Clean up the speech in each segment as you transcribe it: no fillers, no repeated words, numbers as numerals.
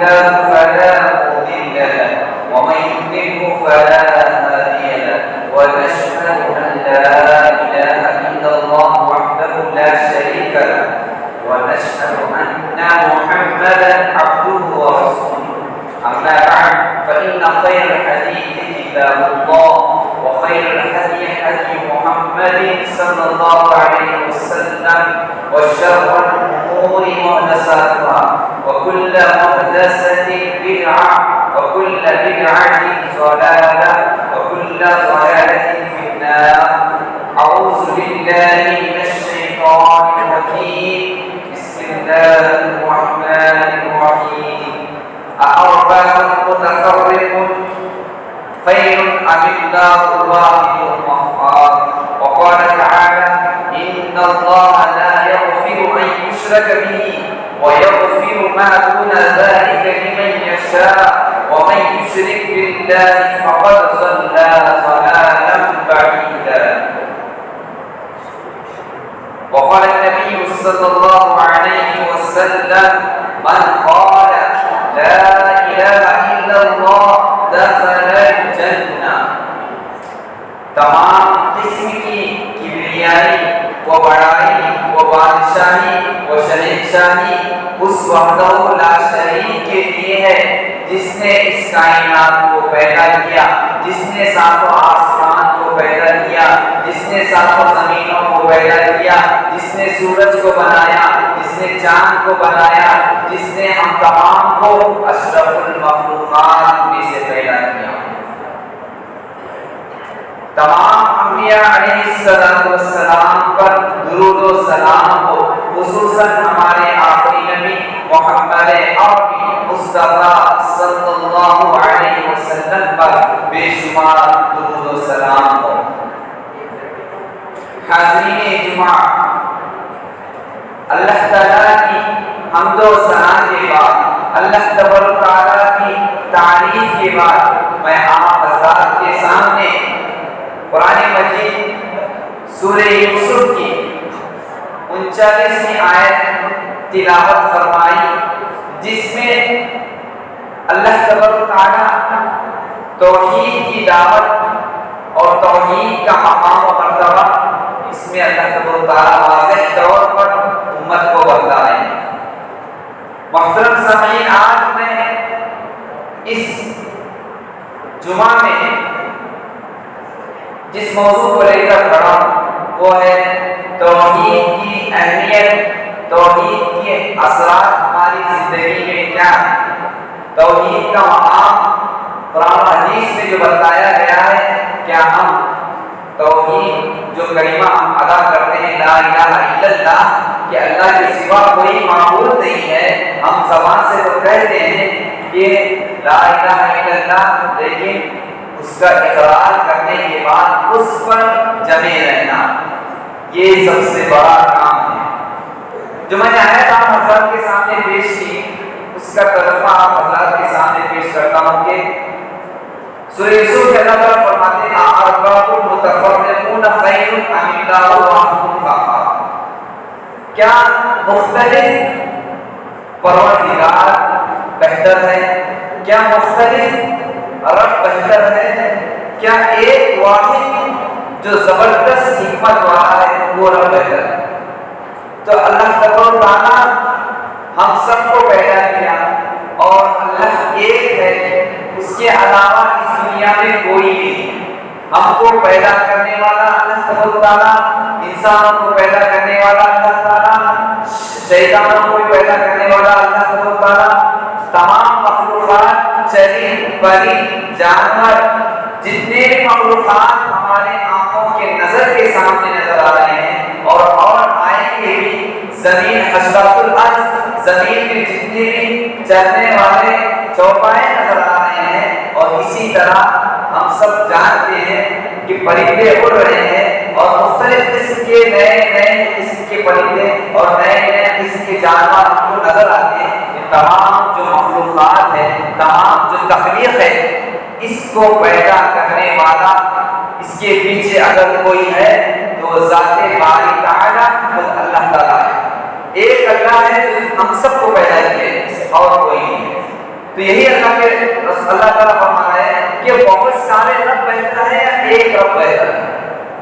الله فلا مضل له ومن يضلل فلا هادي له ونشهد أن لا إله إلا الله وحده لا شريك له ونشهد أن محمدا عبده ورسوله أما بعد فإن خير الحديث كتاب الله وخير الهدي هدي محمد صلى الله عليه وسلم وشر الأمور محدثاتها وكل محدثة بدعة وكل بدعة ضلالة وكل ضلالة في النار. أعوذ بالله من الشيطان الرجيم. بسم الله الرحمن الرحيم. أأرباب متفرق خير أم الله الواحد القهار. وقال تعالى إن الله لا يغفر أن يشرك به ويغفر ما دون ذلك لمن يشاء ومن يشرك بالله فقد ضل ضلالا بعيدا. وقال النبي صلى الله عليه وسلم من قال لا إله إلا الله دخل الجنة. تمام قسم کی کبریائی و بڑائی و بادشاہی و شہنشاہی اس وحدہ لا شریک کے لیے ہے جس نے اس کائنات کو پیدا کیا، جس نے ساتوں آسمان کو پیدا کیا، جس نے ساتوں زمینوں کو پیدا کیا، جس نے سورج کو بنایا، جس نے چاند کو بنایا، جس نے ہم تمام کو اشرف المخلوقات میں سے پیدا کیا. تمام انبیاء علیہ السلام پر درود و سلام ہو، خصوصاً ہمارے آخری نبی محمد عربی مصطفیٰ صلی اللہ علیہ وسلم پر بے شمار درود و سلام ہو. حاضرین جمعہ، اللہ تعالیٰ کی حمد و ثنا کے بعد، اللہ تبارک و تعالیٰ کی تعریف کے بعد میں آپ حضرات کے سامنے قرآن مجید سورہ یوسف کی 39ویں آیت تلاوت فرمائی، جس میں اللہ تبارک و تعالیٰ توحید کی دعوت اور توحید کا مقام و مرتبہ اس میں اللہ تبارک و تعالیٰ واضح طور پر امت کو بتا رہے ہیں. محترم سامعین، آج میں اس جمعہ میں جس موضوع کو لے کر کھڑا ہوں وہ ہے توحید کی اہمیت، توحید کے اثرات ہماری زندگی میں کیا ہے، توحید کا مقام قرآن و حدیث میں جو بتایا گیا ہے. کیا ہم توحید جو کلمہ ہم ادا کرتے ہیں لا الہ الا اللہ کہ اللہ کے سوا کوئی معبود نہیں ہے، ہم زبان سے تو کہتے ہیں کہ لا الہ الا اللہ، لیکن اس کا اقرار کرنے کے بعد اس پر جمے رہنا، یہ سب سے بڑا کام ہے. جو میں نے آیت آپ حضرات کے سامنے پیش کی اس کا ترجمہ آپ حضرات کے سامنے پیش کرتا ہوں کہ سورہ یوسف کے اللہ تعالیٰ فرماتے ہیں ارباب متفرقون خیر ام اللہ الواحد القہار. کیا مختلف پروردگار بہتر ہے؟ کیا مختلف رب بہتر ہے؟ کیا ایک واحد جو زبردست حکمت والا ہے وہ رب بہتر ہے؟ تو اللہ تبارک و تعالیٰ ہم سب کو پیدا کیا اور اللہ ایک ہے، اس کے علاوہ اس دنیا میں کوئی نہیں. ہم کو پیدا کرنے والا اللہ تبارک و تعالیٰ، انسانوں کو پیدا کرنے والا اللہ تعالیٰ، شیطانوں کو پیدا کرنے والا اللہ تبارک و تعالیٰ، تمام مخلوقات چرند پرند جانور جتنے بھی مخلوقات ہمارے آنکھوں کے نظر کے سامنے نظر آ رہے ہیں اور آئیں گے بھی. زمین حشرات الارض، زمین میں جتنے بھی چلنے والے چوپائے نظر آ رہے ہیں، اور اسی طرح ہم سب جانتے ہیں کہ پرندے اڑ رہے ہیں اور مختلف قسم کے نئے قسم کے پرندے اور نئے قسم کے جانور ہم کو نظر آتے ہیں. تمام جو مخلوقات ہے، تمام جو تخلیق ہے، اس کو پیدا کرنے والا، اس کے پیچھے اگر کوئی ہے تو ذات باری تعالیٰ خود اللہ تعالیٰ ہے. ایک اللہ ہے جو ہم سب کو پیدا کیے اور کوئی نہیں ہے. تو یہی اللہ تعالیٰ فرما رہا ہے کہ بہت سارے رب بہتر ہے یا ایک رب بہتر ہے.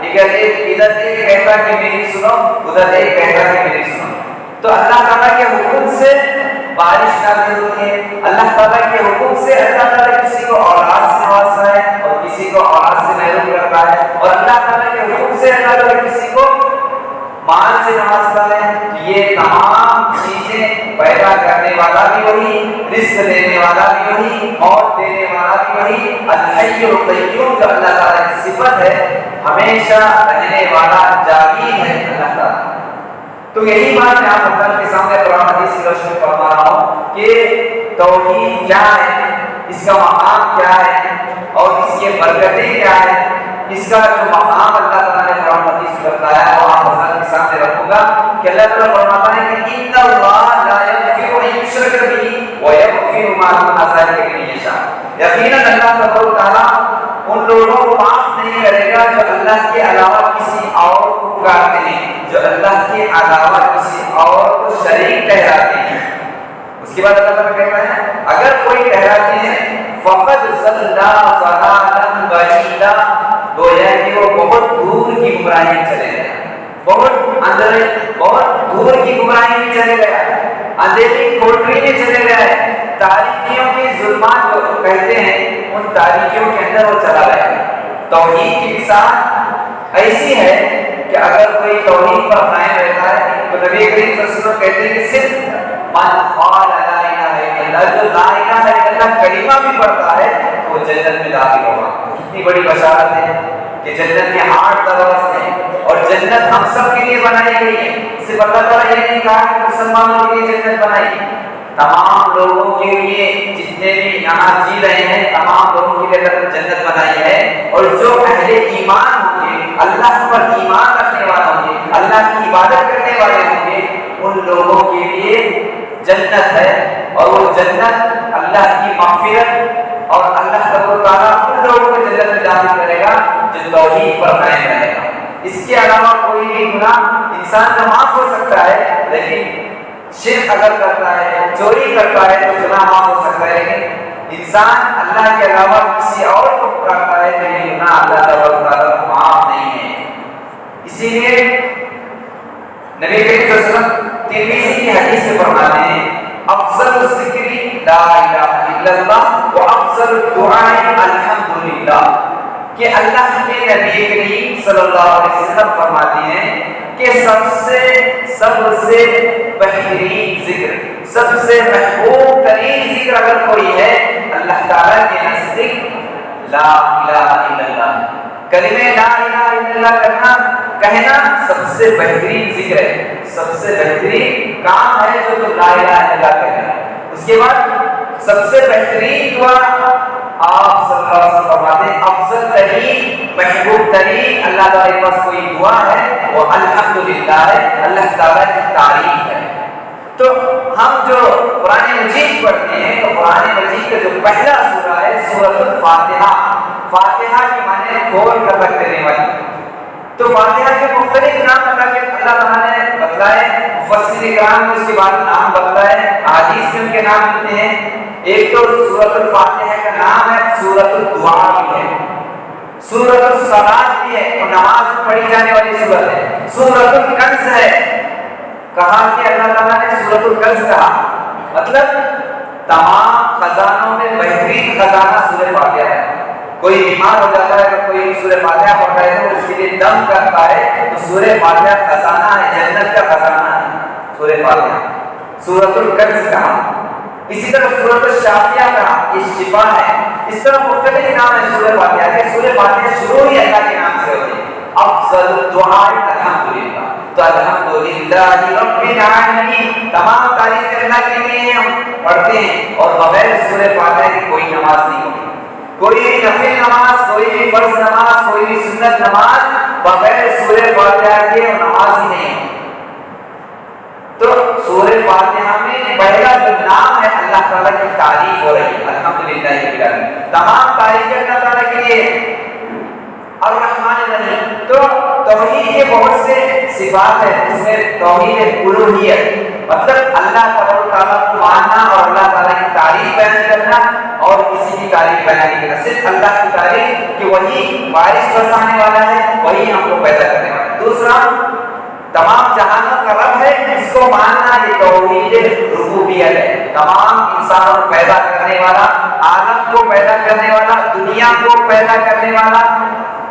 ادھر ایک کہتا کہ میری سنو, ادھر ایک کہتا کہ میری سنو. تو اللہ تعالیٰ کے حکم سے بارش نازل ہوتی ہے, اللہ تعالیٰ کے حکم سے اللہ تعالیٰ کسی کو اولاد سے نوازتا ہے اور کسی کو اولاد سے محروم کرتا ہے, اور اللہ تعالیٰ کے حکم سے اللہ تعالیٰ کسی کو مال سے نوازتا ہے. یہ تمام چیزیں پیدا کرنے والا بھی وہی, رزق دینے والا بھی وہی, موت دینے والا بھی وہی. الحی القیوم جو اللہ تعالیٰ کی صفت ہے, ہمیشہ رہنے والا جاوید ہے اللہ تعالیٰ. تو یہی بات میں آپ حضرات کے سامنے قرآن حدیث کی روشنی میں فرما رہا ہوں کہ توحید کیا ہے, اس کا مقام کیا ہے, اور اس کی برکتیں کیا ہیں. اس کا جو مقام اللہ تعالیٰ نے قرآن حدیث میں بتایا ہے وہ آپ حضرات کے سامنے رکھوں گا کہ اللہ تعالیٰ فرماتا ہے کہ ان اللہ لا یغفر ان یشرک بہ ویغفر ما دون ذلک لمن یشاء. یقیناً اللہ تعالیٰ ان لوگوں کو معاف نہیں کرے گا جو اللہ کے علاوہ کسی اور کو پکارتے ہیں, جو اللہ کے علاوہ کسی اور کو شریک ٹھہراتے ہیں. اس کے بعد اللہ تعالیٰ کہتا ہے اگر کوئی ٹھہراتے ہیں فقد ضل ضلالا بعیدا, گویا کہ وہ بہت دور کی گمراہی میں چلے گئے, بہت اندر بہت دور کی گمراہی میں چلے گئے, اندھیری کوٹری میں چلے گئے, تاریکیوں کی ظلمات جو کہتے ہیں ان تاریکیوں کے اندر وہ چلا گیا. توحید کی مثال ایسی ہے کہ اگر کوئی توحید پر قائم رہتا ہے تو نبی کریم صلی اللہ علیہ وسلم کہتے ہیں کہ صرف من قال لا الہ الا اللہ, جو لا الہ الا اللہ کلمہ بھی پڑھتا ہے تو وہ جنت میں داخل ہوگا. کتنی بڑی بشارت ہے کہ جنت کے 8 دروازے ہیں اور جنت ہم سب کے لیے بنائی گئی ہے. صرف اللہ تعالیٰ یہ نہیں کہا کہ مسلمانوں کے لیے جنت بنائی ہے, تمام لوگوں کے لیے جتنے بھی یہاں جی رہے ہیں تمام لوگوں کے لیے اللہ جنت بنائی ہے. اور جو اہل ایمان ہوں گے, اللہ پر ایمان رکھنے والے ہوں گے, اللہ کی عبادت کرنے والے ہوں گے, ان لوگوں کے لیے جنت ہے. اور وہ جنت اللہ کی مغفرت اور اللہ تعالیٰ ان لوگوں کو جنت میں داخل کرے گا جو توحید پر قائم رہے گا. اس کے علاوہ کوئی بھی گناہ انسان کا معاف ہو سکتا ہے, لیکن شرک اگر کرتا ہے, چوری کرتا ہے تو گناہ معاف ہو سکتا ہے, لیکن انسان اللہ کے علاوہ کسی اور کو پکارتا ہے تو یہ گناہ اللہ تعالیٰ کو معاف نہیں ہے. اسی لیے نبی کریم صلی اللہ علیہ وسلم ترمذی کی حدیث میں فرماتے ہیں افضل الذکر لا الہ الا اللہ وافضل الدعاء الحمدللہ, کہ اللہ کے نبی کریم صلی اللہ علیہ وسلم فرماتے ہیں کہ سب سے بہترین ذکر, سب سے محبوب ترین ذکر اگر کوئی ہے اللہ تعالیٰ کے نزدیک لا الہ الا اللہ, کلمہ لا الہ الا اللہ کہنا سب سے بہترین ذکر ہے, سب سے بہترین کام ہے جو تم لا الہ الا اللہ کہنا. اس کے بعد سب سے بہترین دعا آپ صلی اللہ علیہ وسلم فرماتے ہیں افضل ترین محبوب ترین اللہ تعالیٰ کے پاس کوئی دعا ہے وہ الحمدللہ ہے, اللہ تعالیٰ کی تعریف ہے. تو ہم جو قرآن مجید پڑھتے ہیں تو قرآن مجید کا جو پہلا سورہ ہے سورۃ الفاتحہ, فاتحہ کی معنی کھول کر رکھ دینے والی. تو فاتحہ کے مختلف نام اللہ تعالیٰ نے بتلائے, مفسرین کرام نے اس کے بعد نام بتلائے, احادیث میں ان کے نام ملتے ہیں. ایک تو سورۃ الفاتحہ کا نام ہے سورۃ الدعاء بھی ہے, سورۃ الصلاۃ بھی ہے اور نماز میں پڑھی جانے والی سورت ہے. سورۃ الکنز ہے, کہا کہ اللہ تعالیٰ نے سورۃ الکنز کہا, مطلب تمام خزانوں میں بہترین خزانہ سورہ فاتحہ ہے. کوئی بیمار ہو جاتا ہے تو کوئی سورہ فاتحہ پڑھتا ہے تو اس کے لیے دم کرتا ہے تو سورہ فاتحہ خزانہ ہے, جنت کا خزانہ ہے سورہ فاتحہ. سورۃ الکنز کہا, اسی طرح سورۃ الشافیہ کہا, یہ شفا ہے. اس طرح مختلف نام ہے سورہ فاتحہ کے. سورہ فاتحہ شروع ہی اللہ کے نام سے ہوتی ہے. افضل الدعاء الحمدللہ, تو الحمدللہ رب العالمین, تمام تعریف اللہ کے لیے ہم پڑھتے ہیں. اور بغیر سورہ فاتحہ کی کوئی نماز نہیں ہوتی, کوئی بھی نفل نماز, کوئی بھی فرض نماز, کوئی بھی سنت نماز بغیر سورہ فاتحہ کے نماز ہی نہیں ہوتی. تو سورہ فاتحہ میں پہلا جو نام ہے اللہ تعالیٰ کی تعریف ہو رہی ہے الحمدللہ. تمام تعریفیں اللہ تعالیٰ کے لیے. الرحمن الرحیم, تو توحید کے بہت سے صفات ہیں، اس میں توحید الوہیت مطلب اللہ تبارک و تعالیٰ کو ماننا اور اللہ تعالیٰ کی تعریف بیان کرنا اور کسی کی تعریف بیان نہیں کرنا، صرف اللہ کی تعریف کہ وہی بارش برسانے والا ہے، وہی ہم کو پیدا کرنے والا ہے۔ دوسرا تمام جہانوں کا رب ہے، اس کو ماننا یہ توحید ربوبیت ہے، تمام انسانوں کو پیدا کرنے والا، عالم کو پیدا کرنے والا، دنیا کو پیدا کرنے والا،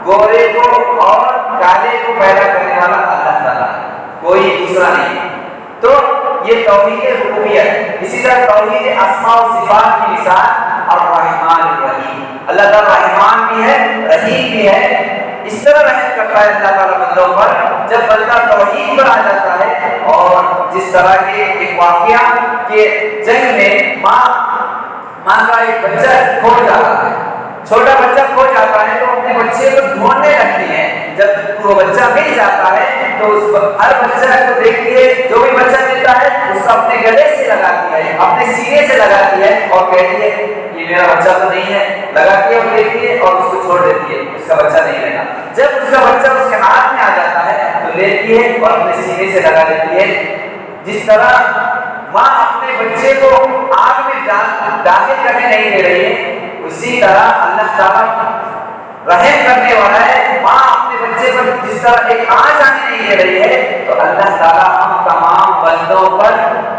گورے کو اور کالے کو پیدا کرنے والا اللہ تعالیٰ، کوئی دوسرا نہیں۔ تو یہ توحید ربوبیت۔ اسی طرح توحید اسماء و صفات کی مثال الرحمن الرحیم، اللہ تعالیٰ رحمان بھی ہے، رحیم بھی ہے، اس طرح رحم کرتا ہے اللہ تعالیٰ بندوں پر جب بندہ توحید پر آ جاتا ہے۔ اور جس طرح کے ایک واقعہ کہ جنگ میں ماں کا ایک بچہ کھو جاتا ہے، چھوٹا بچہ کھو جاتا ہے تو اپنے بچے کو ڈھونڈنے لگتی ہے، جب وہ بچہ مل جاتا ہے تو ہر بچہ کو دیکھتی ہے، جو بھی بچہ ملتا ہے اس کو اپنے گلے سے لگاتی ہے، اپنے سینے سے لگاتی ہے اور کہتی ہے یہ میرا بچہ تو نہیں ہے، لگاتی ہے اور دیکھتی ہے اور اس کو چھوڑ دیتی ہے، اس کا بچہ نہیں رہتا۔ جب اس کا بچہ اس کے ہاتھ میں آ جاتا ہے تو لیتی ہے اور اپنے سینے سے لگا دیتی ہے۔ جس طرح ماں اپنے بچے کو آگ میں داخل کرنے نہیں دے رہی ہے، اسی طرح اللہ تعالیٰ رحم کرنے والا ہے، ماں اپنے بچے پر جس طرح ایک آنچ آنے نہیں دے رہی ہے تو اللہ تعالیٰ ہم تمام بندوں پر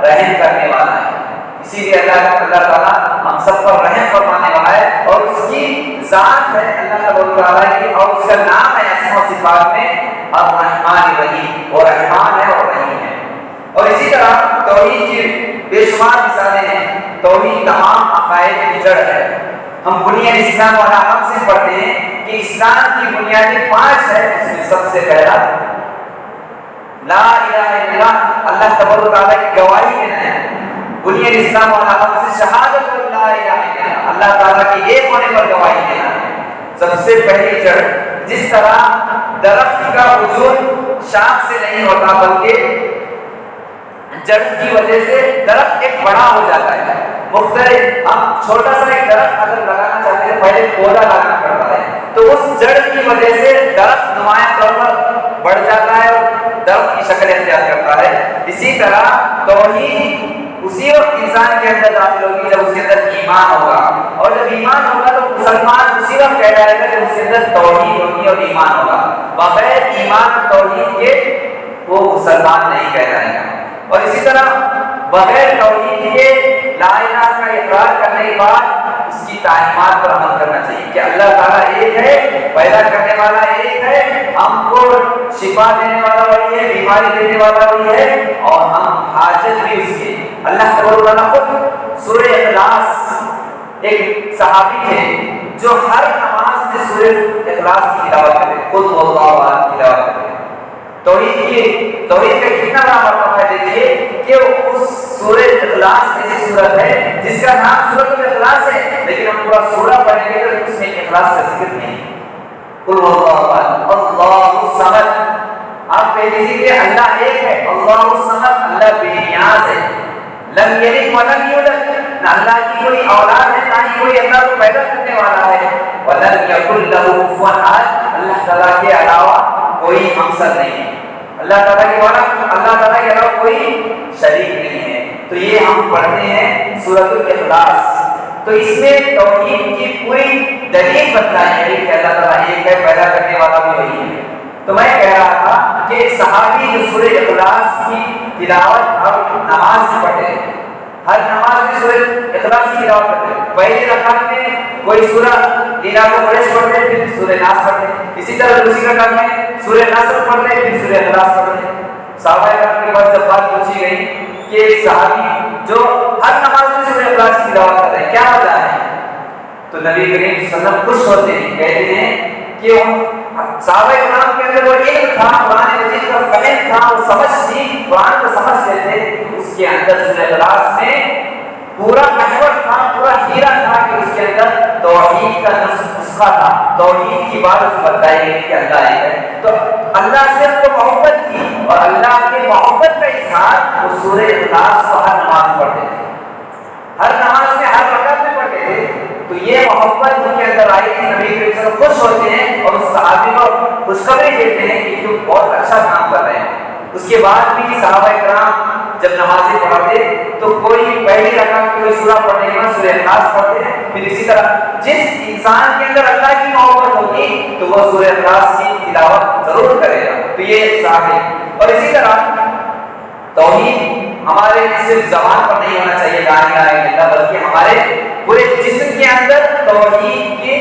رحم کرنے والا ہے۔ اسی لیے اللہ تعالیٰ ہم سب پر رحم فرمانے والا ہے اور اس کی ذات ہے اللہ تعالیٰ کی، اور اس کا نام ہے اسماء و صفات میں الرحمن الرحیم، وہ رحمان ہے اور رحیم ہے۔ اور اسی طرح توحید کی بے شمار مثالیں ہیں۔ توحید تمام عقائد کی جڑ ہے۔ ہم بنیاد اسلام والا ہم سے پڑھتے ہیں کہ اسلام کی بنیادی 5 ہے، اس میں سب سے پہلا لا الہ الا اللہ، اللہ تبارک و تعالیٰ کی گواہی دینا ہے۔ بنیاد اسلام والا ہم سے شہادت لا الہ الا اللہ، اللہ تعالیٰ کے ایک ہونے پر گواہی دینا ہے، سب سے پہلی جڑ۔ جس طرح درخت کا وجود شاخ سے نہیں ہوتا بلکہ جڑ کی وجہ سے درخت ایک بڑا ہو جاتا ہے۔ مختلف ہم چھوٹا سا ایک درخت اگر لگانا چاہتے ہیں پہلے پودا لگانا پڑتا ہے، تو اس جڑ کی وجہ سے درخت نمایاں طور پر بڑھ جاتا ہے اور درخت کی شکل اختیار کرتا ہے۔ اسی طرح توحید اسی وقت انسان کے اندر داخل ہوگی جب اس کے اندر ایمان ہوگا، اور جب ایمان ہوگا تو مسلمان اسی وقت کہلائے گا جب اس کے اندر توحید ہوگی اور ایمان ہوگا۔ بغیر ایمان توحید کے وہ مسلمان نہیں کہلائے گا۔ اور اسی طرح بغیر توحید کے لا الہ کا اقرار کرنے کے بعد اس کی تعلیمات پر عمل کرنا چاہیے کہ اللہ تعالیٰ ایک ہے، پیدا کرنے والا ایک ہے، ہم کو شفا دینے والا وہی ہے، بیماری دینے والا وہی ہے، اور ہم حاجت بھی اس کی۔ اللہ تبارک و تعالیٰ خود سورہ اخلاص، ایک صحابی تھے جو ہر نماز میں سورہ اخلاص کی تلاوت کرتے، خود اللہ احد کی تلاوت کرتے۔ توحید کا کتنا بڑا مرتبہ ہے دیکھیے کہ اس سورہ اخلاص ایسی سورت ہے جس کا نام سورۃ الاخلاص ہے، لیکن ہم پورا سورہ پڑھیں گے تو اس میں اخلاص کا ذکر نہیں۔ قل هو اللہ احد اللہ الصمد، آپ کہہ دیجیے کہ اللہ ایک ہے، اللہ الصمد، اللہ بے نیاز ہے، لم یلد ولم یولد، نہ اللہ کی کوئی اولاد ہے نہ ہی کوئی اللہ کو پیدا کرنے والا ہے، ولم یکن لہ کفوا احد، اللہ تعالیٰ کے علاوہ کوئی ہمسر نہیں ہے، اللہ تعالیٰ کے علاوہ کوئی شریک نہیں ہے۔ تو یہ ہم پڑھتے ہیں سورۃ الاخلاص، تو اس میں توحید کی پوری دلیل بتلائی گئی کہ اللہ تعالیٰ ایک ہے، پیدا کرنے والا بھی وہی ہے۔ تو میں کہہ رہا تھا کہ صحابی جو سورۃ الاخلاص کی تلاوت ہر نماز میں پڑھتے ہیں، ہر نماز میں سورۃ اخلاص کی تلاوت کرتے ہیں، پہلی رکعت میں کوئی سورہ ایلاف قریش پڑھتے ہیں، پھر سورہ ناس پڑھتے ہیں، اسی طرح دوسری رکعت میں سورہ نصر پڑھتے ہیں، پھر سورہ اخلاص پڑھتے ہیں۔ صحابہ کرام کے پاس جب بات پوچھی گئی کہ ایک صحابی جو ہر نماز میں سورہ اخلاص کی تلاوت کرتے ہیں، کیا وجہ ہے؟ تو نبی کریم صلی اللہ علیہ وسلم خوش ہوتے ہیں، کہتے ہیں کہ صحابہ کرام کے اندر وہ علم تھا، قرآن مجید کا فہم تھا، وہ سمجھ تھی، قرآن کو سمجھتے تھے، اس کے اندر سورہ اخلاص میں پورا محور تھا، پورا ہیرا تھا کہ اس کے اندر توحید کا نسخہ تھا، توحید کی بات اس کو بتائی گئی کہ اللہ ایک ہے۔ تو اللہ سے ان کو محبت تھی اور اللہ کے محبت کا اظہار وہ سورہ اخلاص کو ہر نماز میں پڑھتے تھے، ہر نماز میں ہر رکعت میں پڑھتے تھے۔ تو یہ محبت ان کے اندر آئی کہ نبی کریم صلی اللہ علیہ وسلم خوش ہوتے ہیں اور اس صحابی کو خوشخبری دیتے ہیں کہ تم بہت اچھا کام کر رہے ہیں۔ اس کے بعد بھی صحابہ کرام جب نمازیں پڑھتے تو کوئی پہلی رکعت کوئی سورہ پڑھنے کے بعد سورہ اخلاص پڑھتے ہیں، پھر اسی طرح جس انسان کے اندر اللہ کی محبت ہوگی تو وہ سورہ اخلاص کی تلاوت ضرور کرے گا۔ تو یہ صحابہ، اور اسی طرح توحید ہمارے صرف زبان پر نہیں ہونا چاہیے لا الہ الا اللہ، بلکہ ہمارے پورے جسم کے اندر توحید کی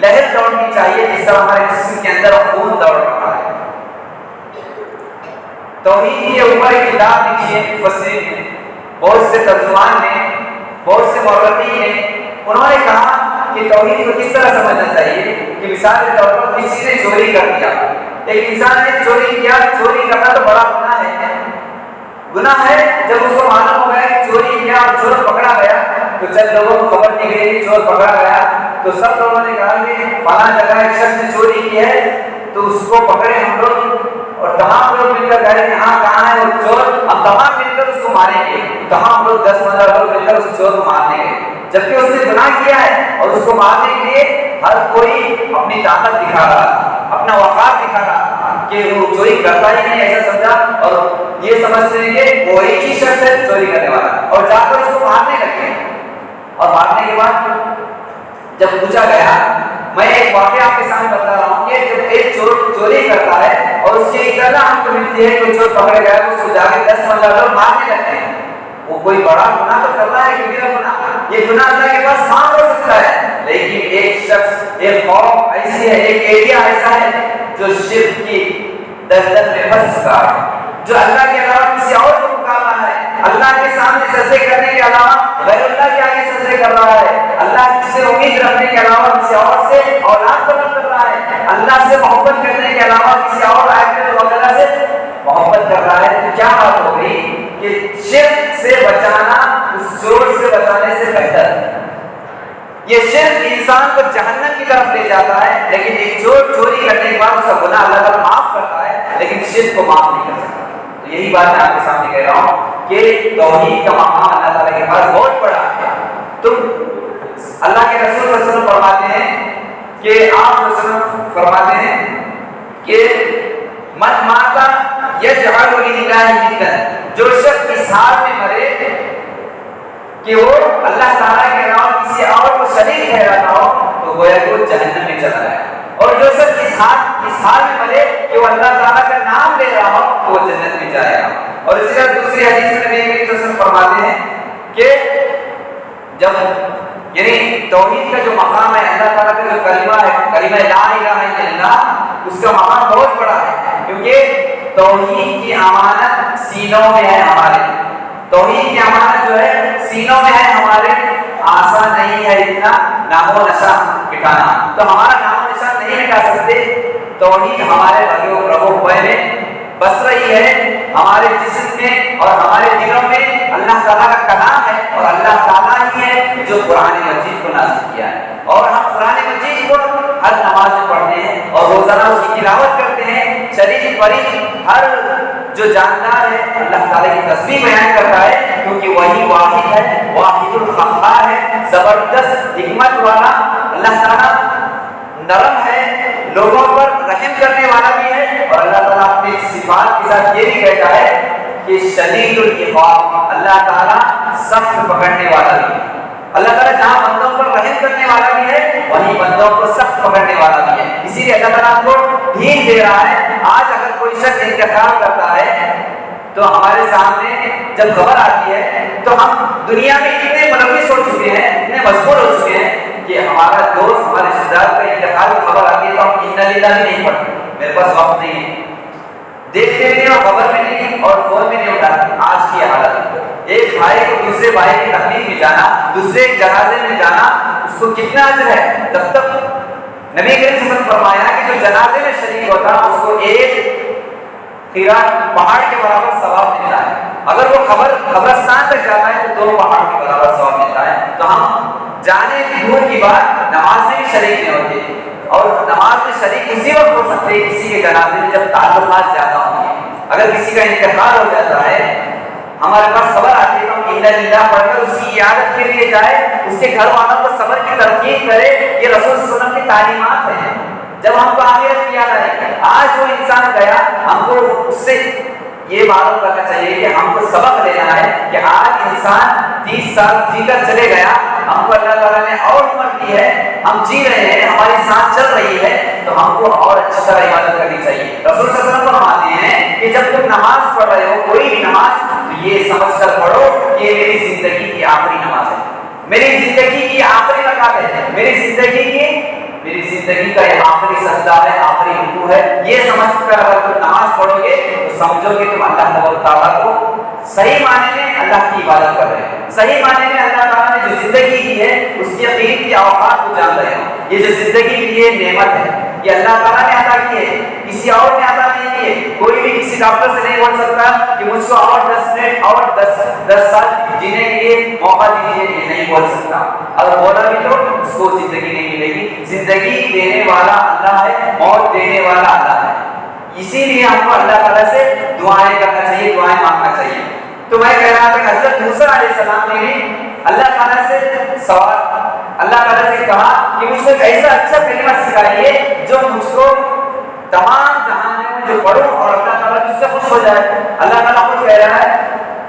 لہر دوڑنی چاہیے، جس طرح ہمارے جسم کے اندر خون دوڑ رہا ہے۔ توحید کے اوپر ایک کتاب لکھی ہے مفسرین نے، بہت سے ترجمان نے، بہت سے مورخین نے، انہوں نے کہا کہ توحید کو کس طرح سمجھنا چاہیے کہ مثال کے طور پر کسی نے چوری کر دیا، ایک انسان نے چوری کیا، چوری کرنا تو بڑا گناہ ہے، گناہ ہے۔ جب اس کو معلوم ہو گیا کہ چوری کیا اور چور پکڑا گیا تو جب لوگوں کو خبر دی گئی کہ چور پکڑا گیا تو سب لوگوں نے کہا کہ فلاں جگہ ایک شخص نے چوری کی ہے تو اس کو پکڑے ہم لوگ، اور تمام لوگ مل کر کہہ رہے ہیں ہاں کہاں ہے وہ چور، ہم تمام مل کر اس کو ماریں گے، تمام لوگ 10-15 لوگ مل کر اس چور کو مارنے گئے، جبکہ اس نے گناہ کیا ہے اور اس کو مارنے کے لیے ہر کوئی اپنی طاقت دکھا رہا، اپنا وقار دکھا رہا کہ وہ چوری کرتا ہی نہیں ایسا سمجھا، اور یہ سمجھتے ہیں کہ وہ ایک ہی شخص ہے چوری کرنے والا، اور جا کر اس کو مارنے لگے۔ اور مارنے کے بعد جب پوچھا گیا، میں ایک واقعہ آپ کے سامنے بتا رہا ہوں کہ جب ایک چور چوری کرتا ہے اور اس کی اطلاع ہم کو ملتی ہے کہ چور پکڑ گیا تو اس کو جا کے 10-15 لوگ مارنے لگتے ہیں، وہ کوئی بڑا گناہ تو کرتا ہے کہ میرا گناہ، یہ گناہ اللہ کے پاس معاف ہو سکتا ہے، لیکن ایک شخص، ایک قوم ایسی ہے، ایک ایریا ایسا ہے جو شرک کی دلدل میں پھنس چکا ہے، جو اللہ کے علاوہ کسی اور کو پکارتا ہے، اللہ کے سامنے سجدے کرنے کے علاوہ غیر اللہ کے آگے سجدے کر رہا ہے، اللہ سے امید رکھنے کے علاوہ کسی اور سے اولاد طلب کر رہا ہے، اللہ سے محبت کرنے کے علاوہ کسی اور آئے وغیرہ سے محبت کر رہا ہے، تو کیا بات ہو گئی کہ شرک سے بچانا اس چور سے بچانے سے بہتر ہے۔ یہ شرک انسان کو جہنم کی طرف لے جاتا ہے، لیکن ایک چور چوری کرنے کے بعد اس کا گناہ اللہ تعالیٰ معاف کرتا ہے، لیکن شرک کو معاف نہیں کر سکتا۔ تو یہی بات میں آپ کے سامنے کہہ رہا ہوں کہ توحید کا مقام اللہ تعالیٰ کے پاس بہت بڑا ہے۔ تم اللہ کے رسول صلی اللہ علیہ وسلم فرماتے ہیں کہ آپ صلی اللہ علیہ وسلم فرماتے ہیں کہ من ماتا یجعل للہ ندا، جو شخص اس حال میں مرے کہ وہ اللہ تعالیٰ کے علاوہ کسی اور کو شریک ٹھہراتا ہو تو گویا کہ وہ جہنم میں چلا جائے، اور جو شخص اس حال میں مرے کہ وہ اللہ تعالیٰ کا نام لے رہا ہو تو وہ جنت میں جائے گا۔ اور اسی طرح دوسری حدیث میں نبی کریم صلی اللہ علیہ وسلم فرماتے ہیں کہ جب یعنی توحید کا جو مقام ہے، اللہ تعالیٰ کا جو کلمہ ہے، کلمہ لا الہ الا اللہ، اس کا مقام بہت بڑا ہے، کیونکہ توحید کی امانت سینوں میں ہے ہمارے، توحید کی امانت جو ہے سینوں میں ہے ہمارے، آسان نہیں ہے اتنا نام و نشان مٹانا، تو ہمارا نام و نشان نہیں مٹا سکتے، توحید ہمارے رگو پے میں بس رہی ہے، ہمارے جسم میں اور ہمارے دلوں میں اللہ تعالیٰ کا کلام ہے، اور اللہ تعالیٰ ہی ہے جو قرآن مجید کو نازل کیا ہے، اور ہم قرآن مجید کو ہر نماز میں پڑھتے ہیں اور روزانہ اس کی تلاوت کرتے ہیں، شریف فریق ہر جو جاندار ہے اللہ تعالیٰ کی تسبیح بیان کرتا ہے، کیونکہ وہی واحد ہے، واحد القہار ہے، زبردست حکمت والا، اللہ تعالیٰ نرم ہے، لوگوں پر رحم کرنے والا بھی ہے، اور اللہ تعالیٰ اپنی صفات کے ساتھ یہ بھی کہتا ہے کہ شدید العقاب، اللہ تعالیٰ سخت پکڑنے والا بھی ہے، اللہ تعالیٰ جہاں بندوں پر رحم کرنے والا بھی ہے وہیں بندوں کو سخت پکڑنے والا بھی ہے، اسی لیے اللہ تعالیٰ کو ڈھیل دے رہا ہے۔ آج اگر کوئی شخص انتخاب کرتا ہے تو ہمارے سامنے جب خبر آتی ہے تو ہم دنیا میں اتنے ملوث ہو چکے ہیں، اتنے مشغول ہو چکے ہیں کہ ہمارا دوست، ہمارے رشتہ دار کا انتقال کی خبر آتی ہے تو ہم انا للہ بھی نہیں پڑھتے، میرے پاس وقت نہیں ہے، دیکھتے بھی نہیں اور خبر میں نہیں اور فون میں نہیں اٹھاتے۔ آج کی حالت، ایک بھائی کو دوسرے بھائی کی تکلیف میں جانا، دوسرے جنازے میں جانا، اس کو کتنا اجر ہے، جب تک نبی کریم صلی اللہ علیہ وسلم فرمایا کہ جو جنازے میں شریک ہوتا اس کو ایک قیراط پہاڑ کے برابر ثواب ملتا ہے، اگر وہ قبرستان تک جاتا ہے تو 2 پہاڑ کے برابر ثواب ملتا ہے۔ تو ہم جانے کی دور کی بات نماز میں بھی شریک نہیں ہوتے، اور نماز میں شریک اسی وقت ہو سکتے ہیں کسی کے جنازے میں جب تعلقات زیادہ ہوں گے، اگر کسی کا انتقال ہو جاتا ہے ہمارے پاس خبر آتی ہے تو ہم انا للہ پڑھ کر اس کی عیادت کے لیے جائے، اس کے گھر والوں کو صبر کی تلقین کرے، یہ رسول صلی اللہ علیہ وسلم کی تعلیمات ہیں۔ جب ہم کو آخرت کی یاد آئے، آج وہ انسان گیا، ہم کو اس سے یہ معلوم کرنا چاہیے کہ ہم کو سبق لینا ہے کہ آج انسان 30 سال جی کر چلے گیا، ہم کو اللہ تعالیٰ نے اور عمر دی ہے، ہم جی رہے ہیں، ہماری سانس چل رہی ہے، تو ہم کو اور اچھی طرح عبادت کرنی چاہیے۔ رسول صلی اللہ علیہ وسلم فرماتے ہیں کہ جب تم نماز پڑھ رہے ہو، کوئی بھی نماز، تو یہ سمجھ کر پڑھو کہ یہ میری زندگی کی آخری نماز ہے، میری زندگی کی آخری رکعت ہے، میری زندگی کا یہ آخری سجدہ ہے، آخری رکوع ہے۔ یہ سمجھ کر اگر تم نماز پڑھو گے تو سمجھو کہ تم اللہ تعالیٰ کو صحیح معنی میں اللہ کی عبادت کر رہے ہو، صحیح معنی میں اللہ تعالیٰ نے جو زندگی کی ہے اس کی یقین کی اوقات کو جان رہے ہو۔ یہ جو زندگی کی یہ نعمت ہے، یہ اللہ تعالیٰ نے عطا کی ہے، کسی اور نے عطا نہیں کی ہے۔ کوئی بھی کسی ڈاکٹر سے نہیں بول سکتا کہ مجھ کو اور 10 منٹ اور 10 سال جینے کے لیے موقع دیجیے، یہ نہیں بول سکتا۔ اگر بولا بھی تو اس کو زندگی نہیں ملے گی۔ زندگی دینے والا اللہ ہے، موت دینے والا اللہ ہے۔ اسی لیے ہم کو اللہ تعالیٰ سے دعائیں کرنا چاہیے، دعائیں مانگنا چاہیے۔ تو میں کہہ رہا تھا کہ حضرت موسیٰ علیہ السلام نے بھی اللہ تعالیٰ سے سوال، اللہ تعالیٰ سے کہا کہ مجھ کو ایک ایسا اچھا کلمہ سکھائیے جو مجھ کو تمام جہان میں جو پڑھوں اور اللہ تعالیٰ مجھ سے خوش ہو جائے۔ اللہ تعالیٰ خود کہہ رہا ہے،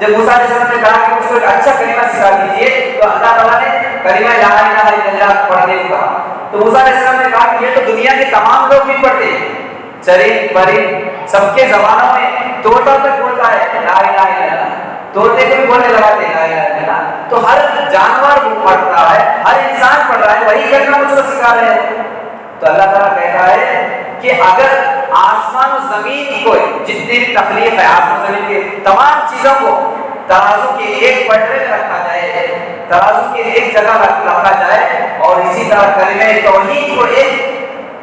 جب موسیٰ علیہ السلام نے کہا کہ مجھ کو ایک اچھا کلمہ سکھا دیجیے، تو اللہ تعالیٰ نے کلمہ لا الہ الا اللہ پڑھنے کو کہا۔ تو موسیٰ علیہ السلام نے کہا کہ یہ تو دنیا کے تمام لوگ بھی پڑھتے ہیں، چرند پرند سب کے زبانوں میں، طوطا تک بولتا ہے لا الہ الا اللہ، طوطے کو بھی بولنے لگاتے ہیں لا الہ الا اللہ۔ تو ہر جانور پڑھتا ہے، ہر انسان پڑھ رہا ہے، وہی کلمہ مجھ کو سکھا رہے ہیں۔ تو اللہ تعالیٰ کہتا ہے کہ اگر آسمان و زمین کو، جتنی بھی تخلیق ہے آسمان و زمین کے تمام چیزوں کو ترازو کے ایک پٹرے میں رکھا جائے، ترازو کے ایک جگہ رکھا جائے، اور اسی طرح کلمہ توحید کو ایک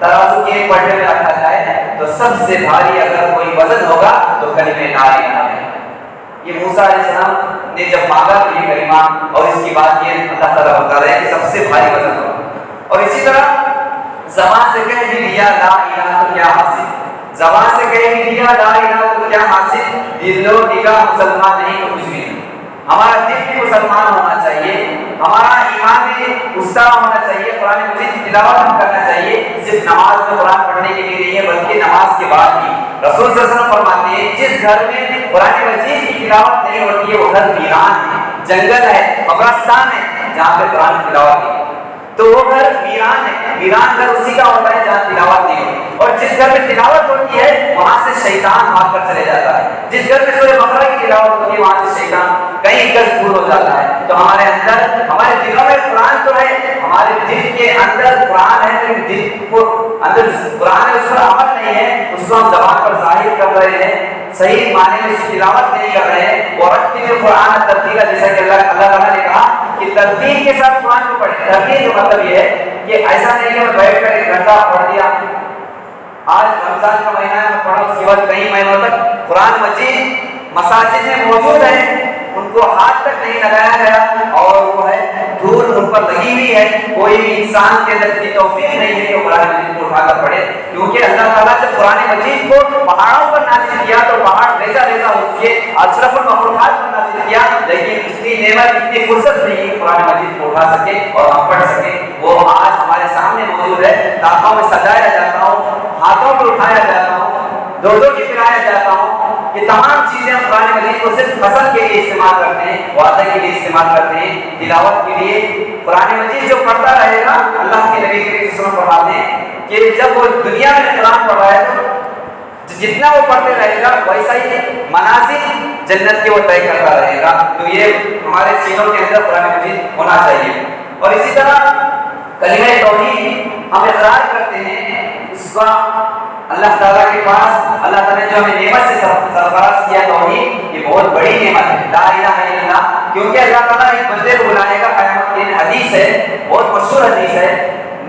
ترازو کے ایک پٹرے میں رکھا جائے، تو سب سے بھاری اگر کوئی وزن ہوگا تو کلمہ لا الہ الا اللہ۔ یہ موسیٰ علیہ السلام نے جب مانگا تو یہ کلمہ، اور اس کی بات یہ اللہ تعالیٰ بتا رہے ہیں کہ سب سے بھاری وزن ہوگا۔ اور اسی طرح زبان سے کہہ بھی دیا لا الہ تو کیا حاصل، زبان سے کہہ بھی دیا لا الہ تو کیا حاصل، دل و نگاہ مسلمان نہیں تو کچھ بھی نہیں۔ ہمارا دل بھی مسلمان ہونا چاہیے، ہمارا ایمان بھی مستقیم ہونا چاہیے، قرآن مجید کی تلاوت ہم کرنا چاہیے، صرف نماز میں قرآن پڑھنے کے لیے نہیں ہے بلکہ نماز کے بعد بھی۔ رسول صلی اللہ علیہ وسلم فرماتے ہیں جس گھر میں قرآن مجید کی تلاوت نہیں ہوتی ہے وہ گھر ویران ہے، جنگل ہے، قبرستان ہے جہاں پہ قرآن کی تلاوت نہیں، تو وہ گھر ویران ہے۔ ویران گھر اسی کا ہوتا ہے جہاں تلاوت نہیں ہوتی، اور جس گھر میں تلاوت ہوتی ہے وہاں سے شیطان بھاگ کر چلے جاتا ہے۔ جس گھر میں سورہ بقرہ کی تلاوت ہوتی ہے وہاں سے شیطان کہیں گز دور ہو جاتا ہے۔ تو ہمارے اندر، ہمارے دلوں میں قرآن تو ہے، ہمارے دل کے اندر قرآن ہے، لیکن دل کو اندر قرآن ہے، اس پر عمل نہیں ہے، اس کو ہم زبان پر ظاہر کر رہے ہیں، صحیح معنی میں اس کی تلاوت نہیں کر رہے ہیں۔ ورتل القرآن ترتیلا، جیسا کہ اللہ تعالیٰ نے کہا کہ ترتیل کے ساتھ قرآن کو پڑھیں۔ ترتیل کا مطلب یہ ہے کہ ایسا نہیں کہ میں بیٹھ کر 1 گھنٹہ پڑھ دیا، آج رمضان کا مہینہ ہے میں پڑھا، اس کے بعد کئی مہینوں تک قرآن مجید مساجد میں موجود ہے، ان کو ہاتھ تک نہیں لگایا گیا، اور وہ ہے دھول ان پر لگی ہوئی ہے، کوئی بھی انسان کے اندر اتنی توفیق نہیں ہے کہ وہ قرآن مجید کو اٹھا کر پڑھے، کیونکہ اللہ تعالیٰ جب قرآن مجید کو پہاڑوں پر نازل کیا تو پہاڑ ریزہ ریزہ ہو چکے، اشرف المخلوقات پر نازل کیا، لیکن اتنی نعمت، اتنی فرصت نہیں کہ قرآن مجید کو اٹھا سکے اور ہم پڑھ سکیں۔ وہ آج ہمارے سامنے موجود ہے، تاخوں میں سجایا جاتا ہوں، ہاتھوں پہ اٹھایا جاتا ہوں، دو دو کی پلایا جاتا ہوں۔ یہ تمام چیزیں ہم قرآن مجید کو صرف فصل کے لیے استعمال کرتے ہیں، وعدہ کے لیے استعمال کرتے ہیں، تلاوت کے لیے۔ قرآن مجید جو پڑھتا رہے گا، اللہ کے نبی کریم صلی اللہ علیہ وسلم فرماتے ہیں کہ جب وہ دنیا میں قرآن پڑھ رہا ہے تو جتنا وہ پڑھتے رہے گا ویسا ہی منازل جنت کے وہ طے کرتا رہے گا۔ تو یہ ہمارے سینوں کے اندر قرآن مجید ہونا چاہیے۔ اور اسی طرح کلمہ توحید ہم اقرار کرتے ہیں، اس کا اللہ تعالیٰ کے پاس، اللہ تعالیٰ نے جو ہمیں نعمت سے سرفراز کیا توحید، یہ بہت بڑی نعمت ہے، لا الہ الا اللہ، کیونکہ اللہ تعالیٰ ایک بندے کو بلائے گا قیامت کے دن۔ حدیث ہے، بہت مشہور حدیث ہے،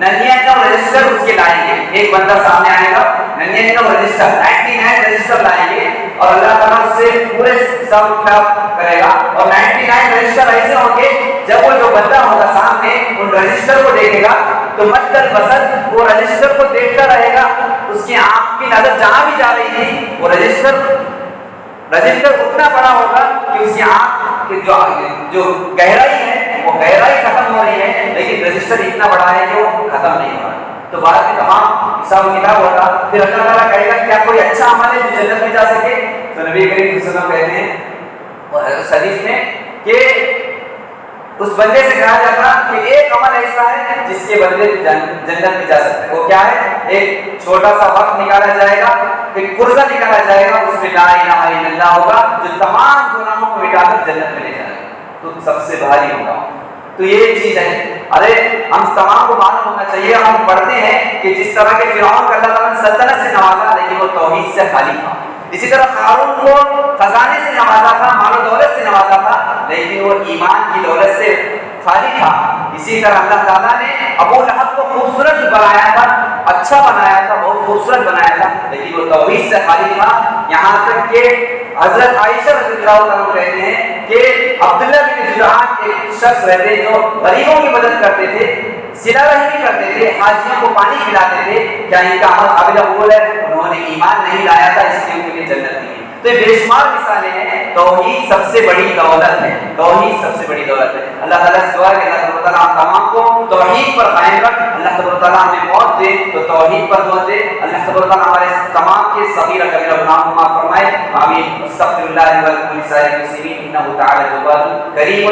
99 رجسٹر اس کے لائیں گے، ایک بندہ سامنے آئے گا 99 رجسٹر، 99 رجسٹر لائیں گے، اور اللہ تعالیٰ اس سے پورے حساب کتاب کرے گا، اور 99 رجسٹر ایسے ہوں گے جب وہ جو بندہ ہوگا سامنے ان رجسٹر کو دیکھے گا تو مد البصر وہ رجسٹر کو دیکھتا رہے گا، اس کی آنکھ کی نظر جہاں بھی جا رہی تھی وہ رجسٹر اتنا بڑا ہوگا کہ اس کی آنکھ کی جو گہرائی ہے اتنا بڑا ہے کہ وہ ختم نہیں ہو رہا. تو بعد میں تمام حساب و کتاب ہوگا. پھر اللہ تعالیٰ کہے گا کیا کوئی اچھا عمل ہے جو جنت میں جا سکے؟ تو نبی کریم صلی اللہ علیہ وسلم کہتے ہیں اس حدیث میں کہ اس بندے سے کہا جاتا کہ ایک عمل ایسا ہے جس کے بدلے جنت میں جا سکتا ہے. وہ کیا ہے؟ ایک چھوٹا سا وقت نکالا جائے گا, ایک پرزہ نکالا جائے گا, اس میں لا الہ الا اللہ ہوگا جو تمام گناہوں کو مٹا کر جنت میں لے جائے گا. تو سب سے بھاری ہوگا. تو یہ چیز ہے. ارے ہم تمام کو معلوم ہونا چاہیے. ہم پڑھتے ہیں کہ جس طرح کے فرعون کو اللہ تعالیٰ نے سلطنت سے نوازا لیکن وہ توحید سے خالی تھا. اسی طرح قارون کو خزانے سے نوازا تھا, مال و دولت سے نوازا تھا, لیکن وہ ایمان کی دولت سے خالی تھا. اسی طرح اللہ تعالیٰ نے ابو لہب کو خوبصورت بنایا تھا, اچھا بنایا تھا, بہت خوبصورت بنایا تھا, لیکن وہ توحید سے خالی تھا. یہاں تک کہ حضرت عائشہ رضی اللہ عنہ کہتے ہیں کہ عبداللہ بن جدعان ایک شخص رہتے جو غریبوں کی مدد کرتے تھے, صلہ رحمی کرتے تھے, حاجیوں کو پانی پلاتے تھے. کیا ان کا عمل قابل قبول ہے؟ انہوں نے ایمان نہیں لایا تھا, اس لیے ان کے لیے جنت نہیں ہے. تو یہ بے شمار مثالیں ہیں. توحید سب سے بڑی دولت ہے. توحید سب سے بڑی دولت ہے. اللہ تعالیٰ سے دعا ہے کہ اللہ تعالیٰ ہم تمام کو توحید پر قائم رکھ. اللہ تعالیٰ ہمیں موت دے تو توحید پر موت دے. اللہ تعالیٰ ہمارے تمام کے صغیرہ کبیرہ گناہوں کو معاف فرمائے. آمین. استغفر اللہ ولکم ولسائر المسلمین انہ تعالی تواب کریم